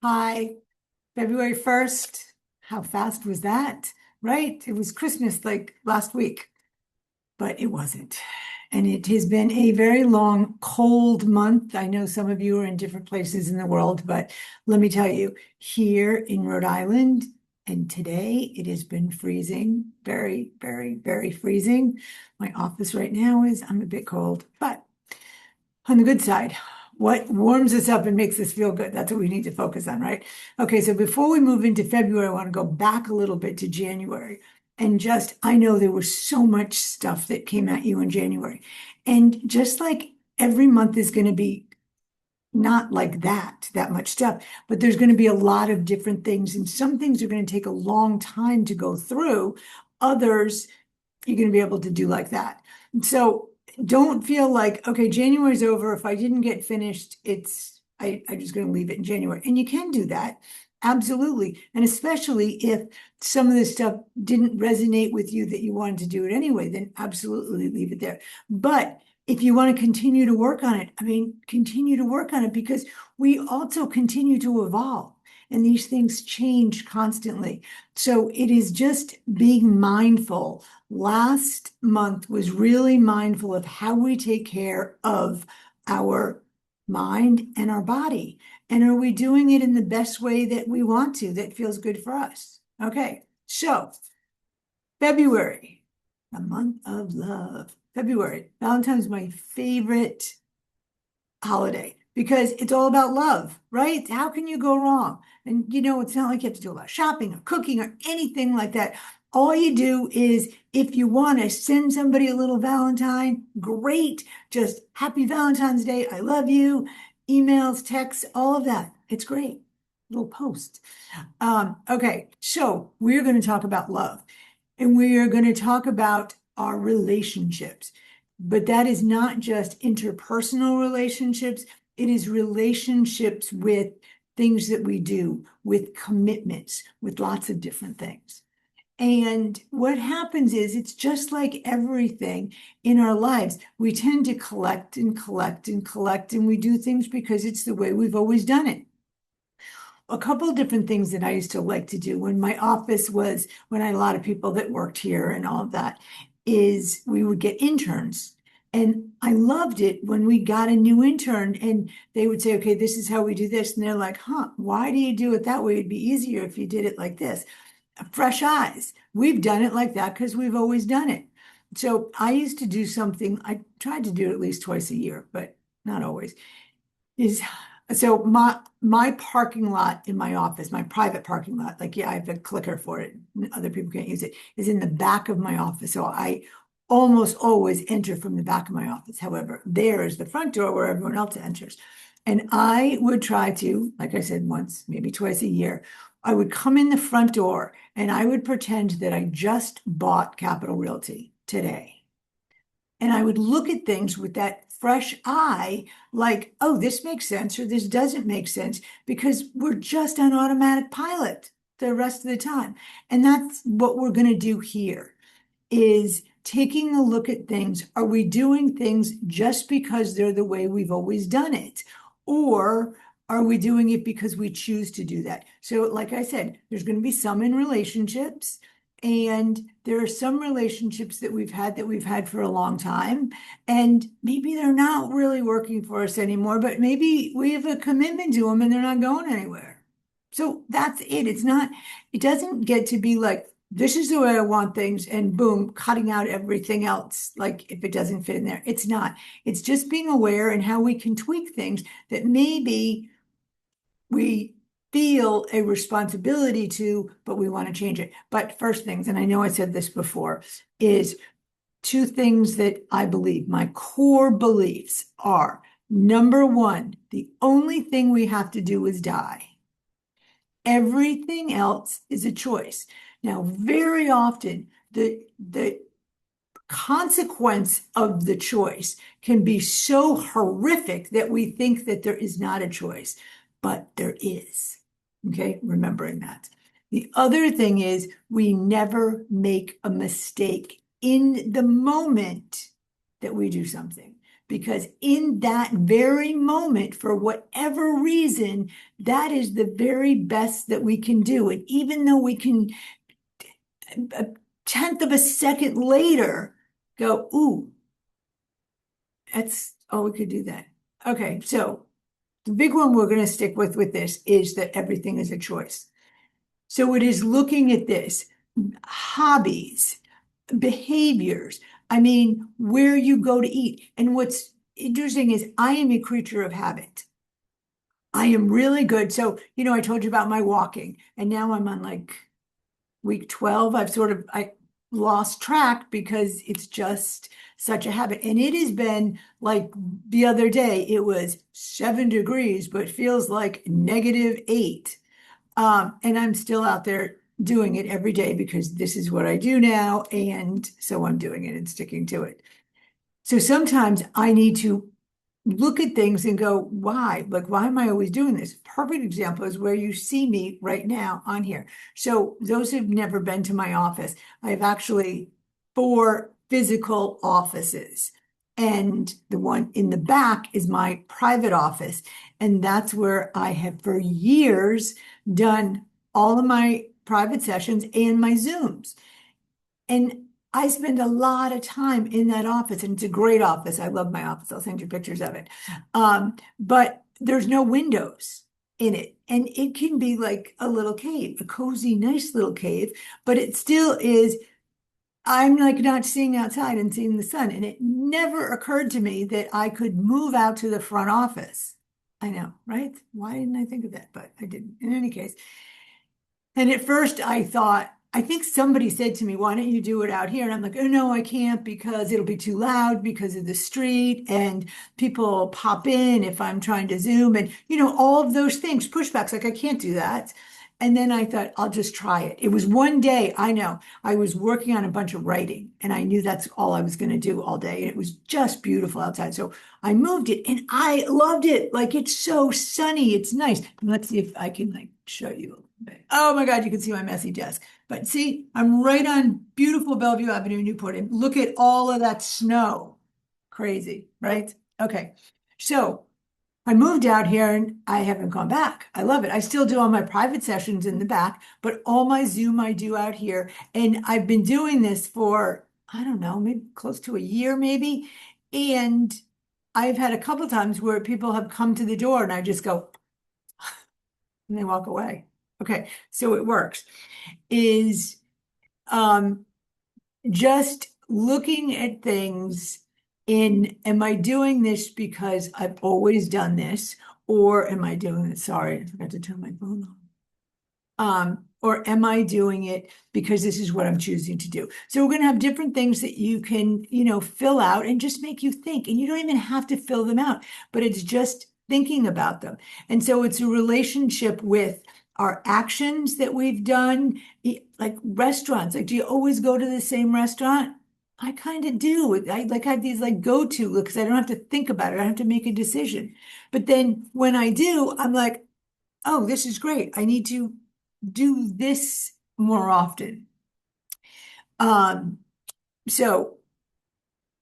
Hi, February 1st. How fast was that? Right? It was Christmas like last week, but it wasn't. And it has been a very long, cold month. I know some of you are in different places in the world, but let me tell you, here in Rhode Island, and today it has been freezing, very, very, very freezing. My office right now I'm a bit cold, but on the good side, what warms us up and makes us feel good? That's what we need to focus on, right? Okay, so before we move into February, I want to go back a little bit to January. And I know there was so much stuff that came at you in January. And just like every month is going to be not like that much stuff, but there's going to be a lot of different things. And some things are going to take a long time to go through. Others, you're going to be able to do like that. So don't feel like, okay, January's over. If I didn't get finished, I'm just going to leave it in January. And you can do that. Absolutely. And especially if some of this stuff didn't resonate with you that you wanted to do it anyway, then absolutely leave it there. But if you want to continue to work on it, continue to work on it because we also continue to evolve and these things change constantly. So it is just being mindful. Last month was really mindful of how we take care of our mind and our body. And are we doing it in the best way that we want to, that feels good for us? Okay, so February, the month of love. February, Valentine's is my favorite holiday because it's all about love, right? How can you go wrong? And it's not like you have to do a lot of shopping or cooking or anything like that. All you do is if you want to send somebody a little Valentine, great. Just happy Valentine's Day. I love you. Emails, texts, all of that. It's great. Little post. Okay, so we're going to talk about love and we are going to talk about our relationships. But that is not just interpersonal relationships, it is relationships with things that we do, with commitments, with lots of different things. And what happens is it's just like everything in our lives. We tend to collect and collect and collect, and we do things because it's the way we've always done it. A couple of different things that I used to like to do when my office was, when I had a lot of people that worked here and all of that, is we would get interns. And I loved it when we got a new intern and they would say, okay, this is how we do this. And they're like, huh, why do you do it that way? It'd be easier if you did it like this. Fresh eyes. We've done it like that because we've always done it. So I used to do something, I tried to do it at least twice a year, but not always, is so my parking lot in my office, my private parking lot, like I have a clicker for it, other people can't use it, is in the back of my office. So I almost always enter from the back of my office. However, there is the front door where everyone else enters. And I would try to, like I said, once, maybe twice a year, I would come in the front door and I would pretend that I just bought Capital Realty today. And I would look at things with that fresh eye, like, oh, this makes sense or this doesn't make sense, because we're just on automatic pilot the rest of the time. And that's what we're going to do here is taking a look at things. Are we doing things just because they're the way we've always done it? Or are we doing it because we choose to do that? So, like I said, there's going to be some in relationships, and there are some relationships that we've had for a long time, and maybe they're not really working for us anymore, but maybe we have a commitment to them and they're not going anywhere. So that's it. It doesn't get to be like, this is the way I want things, and boom, cutting out everything else. Like if it doesn't fit in there, it's not. It's just being aware and how we can tweak things that maybe we feel a responsibility to, but we want to change it. But first things, and I know I said this before, is two things that I believe, my core beliefs are number one, the only thing we have to do is die. Everything else is a choice. Now, very often, the consequence of the choice can be so horrific that we think that there is not a choice, but there is. Okay, remembering that. The other thing is we never make a mistake in the moment that we do something, because in that very moment, for whatever reason, that is the very best that we can do. And even though we can a tenth of a second later go, ooh, that's, oh, we could do that. Okay, so the big one we're going to stick with this is that everything is a choice. So it is looking at this, hobbies, behaviors. I mean, where you go to eat. And what's interesting is I am a creature of habit. I am really good. So, I told you about my walking, and now I'm on like week 12. I lost track because it's just such a habit. And it has been like the other day, it was 7 degrees, but feels like -8. And I'm still out there doing it every day because this is what I do now. And so I'm doing it and sticking to it. So sometimes I need to look at things and go, why? Like, why am I always doing this? Perfect example is where you see me right now on here. So those who've never been to my office, I have actually 4 physical offices. And the one in the back is my private office. And that's where I have for years done all of my private sessions and my Zooms. And I spend a lot of time in that office, and it's a great office. I love my office. I'll send you pictures of it. But there's no windows in it. And it can be like a little cave, a cozy, nice little cave, but it still is. I'm like not seeing outside and seeing the sun. And it never occurred to me that I could move out to the front office. I know, right? Why didn't I think of that? But I didn't. In any case, and at first I thought, I think somebody said to me, why don't you do it out here? And I'm like, oh no, I can't because it'll be too loud because of the street and people pop in if I'm trying to Zoom and, all of those things, pushbacks, like I can't do that. And then I thought, I'll just try it. It was one day, I know, I was working on a bunch of writing and I knew that's all I was going to do all day. And it was just beautiful outside. So I moved it and I loved it. Like it's so sunny. It's nice. Let's see if I can like show you a little bit. Oh my God, you can see my messy desk. But see, I'm right on beautiful Bellevue Avenue, Newport. And look at all of that snow. Crazy, right? Okay. So I moved out here and I haven't gone back. I love it. I still do all my private sessions in the back, but all my Zoom I do out here. And I've been doing this for, I don't know, maybe close to a year, maybe. And I've had a couple times where people have come to the door and I just go, and they walk away. Okay, so it works. Is just looking at things in, am I doing this because I've always done this? Or am I doing it? Sorry, I forgot to turn my phone on. Or am I doing it because this is what I'm choosing to do? So we're going to have different things that you can, fill out and just make you think. And you don't even have to fill them out, but it's just thinking about them. And so it's a relationship with our actions that we've done, like restaurants. Like, do you always go to the same restaurant? I kind of do. I like have these like go-to because I don't have to think about it. I don't have to make a decision. But then when I do, I'm like, oh, this is great. I need to do this more often. So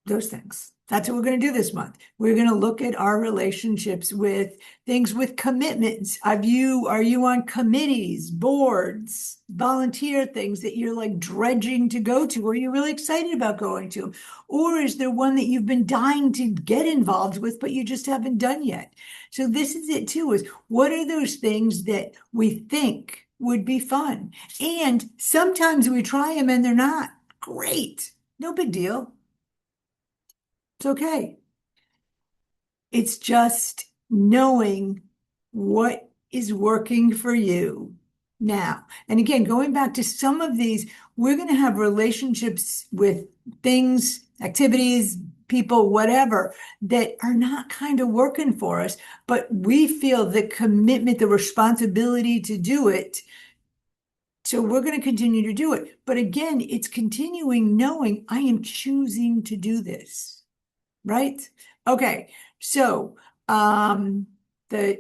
those things. That's what we're going to do this month. We're going to look at our relationships with things with commitments. Are you on committees, boards, volunteer things that you're like dredging to go to? Or are you really excited about going to? Or is there one that you've been dying to get involved with, but you just haven't done yet? So this is it too, is what are those things that we think would be fun? And sometimes we try them and they're not great. No big deal. It's okay. It's just knowing what is working for you now. And again, going back to some of these, we're going to have relationships with things, activities, people, whatever, that are not kind of working for us, but we feel the commitment, the responsibility to do it. So we're going to continue to do it. But again, it's continuing knowing I am choosing to do this. Right? Okay, so the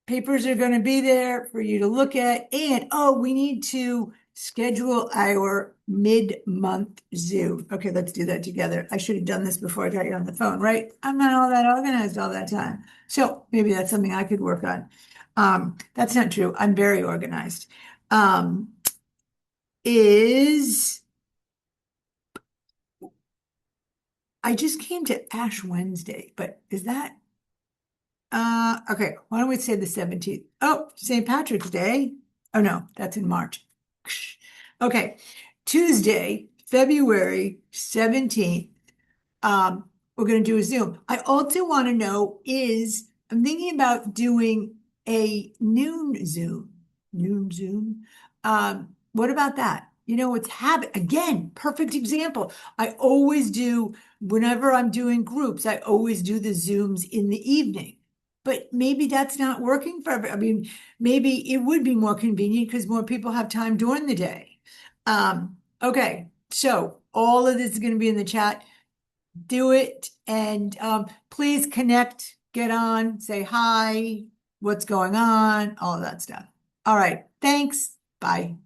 papers are going to be there for you to look at. And oh, we need to schedule our mid-month Zoom. Okay, let's do that together. I should have done this before I got you on the phone, right? I'm not all that organized all that time. So maybe that's something I could work on. That's not true. I'm very organized. Um, is I just came to Ash Wednesday, but is that okay, why don't we say the 17th? Oh, St. Patrick's Day. Oh no, that's in March. Okay, Tuesday, February 17th. We're going to do a Zoom. I also want to know is I'm thinking about doing a noon Zoom. Noon Zoom. What about that? You know, it's habit again, perfect example. I always do whenever I'm doing groups, I always do the Zooms in the evening. But maybe that's not working for I mean, maybe it would be more convenient because more people have time during the day. Okay, so all of this is going to be in the chat. Do it and please connect, get on, say hi, what's going on, all of that stuff. All right, thanks. Bye.